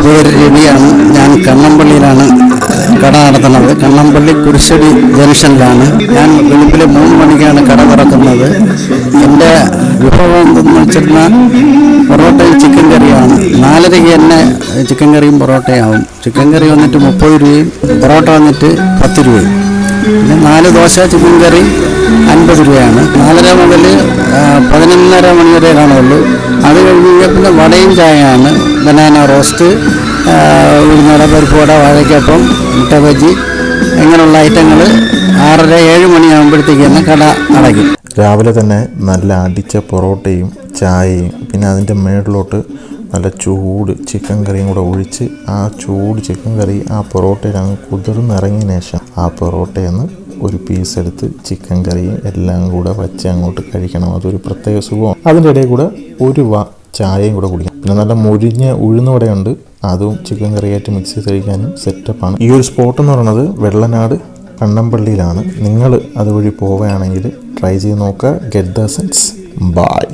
പേര് രവിയാണ്. ഞാൻ കണ്ണമ്പള്ളിയിലാണ് കട നടത്തുന്നത്. കണ്ണമ്പള്ളി കുരിശടി ജംഗ്ഷനിലാണ്. ഞാൻ വെളുപ്പിലെ 3 മണിക്കാണ് കട തുറക്കുന്നത്. എൻ്റെ വിഭവം എന്തെന്ന് വെച്ചിരുന്നാൽ പൊറോട്ടയും ചിക്കൻ കറിയാണ്. 4:30 തന്നെ ചിക്കൻ കറിയും പൊറോട്ടയാവും. ചിക്കൻ കറി വന്നിട്ട് 30 രൂപയും പൊറോട്ട വന്നിട്ട് 10 രൂപയും. പിന്നെ 4 ദോശ ചിക്കൻ കറി 50 രൂപയാണ്. 4:30 മുതൽ 11:30 മണി വരെ കാണുള്ളൂ. അത് കഴിഞ്ഞ് പിന്നെ വടയും ചായയാണ്. ബനാന റോസ്റ്റ്, ഉഴുന്നട, പരിപ്പ് വട, വാഴയ്ക്കപ്പം, മുട്ട ബജി ഇങ്ങനെയുള്ള ഐറ്റങ്ങൾ 6:30-7 മണിയാകുമ്പോഴത്തേക്ക് തന്നെ കട അടയ്ക്കും. രാവിലെ തന്നെ നല്ല അടിച്ച പൊറോട്ടയും ചായയും പിന്നെ അതിൻ്റെ മേളിലോട്ട് നല്ല ചൂട് ചിക്കൻ കറിയും കൂടെ ഒഴിച്ച് ആ ചൂട് ചിക്കൻ കറി ആ പൊറോട്ടയിൽ അങ്ങ് കുതിർന്നിറങ്ങിയ ശേഷം ആ പൊറോട്ടയിൽ നിന്ന് ഒരു പീസ് എടുത്ത് ചിക്കൻ കറിയും എല്ലാം കൂടെ വച്ച് അങ്ങോട്ട് കഴിക്കണം. അതൊരു പ്രത്യേക സുഖമാണ്. അതിൻ്റെ ഇടയിൽ കൂടെ ഒരു ചായയും കൂടെ കുടിക്കാം. പിന്നെ നല്ല മുരിഞ്ഞ ഉഴുന്നുവടയുണ്ട്, അതും ചിക്കൻ കറിയായിട്ട് മിക്സ് ചെയ്ത് കഴിക്കാനും സെറ്റപ്പാണ്. ഈ ഒരു സ്പോട്ട് എന്ന് പറയുന്നത് വെള്ളനാട് കണ്ണമ്പള്ളിയിലാണ്. നിങ്ങൾ അതുവഴി പോവുകയാണെങ്കിൽ ട്രൈ ചെയ്ത് നോക്കുക. Get the sense. ബൈ.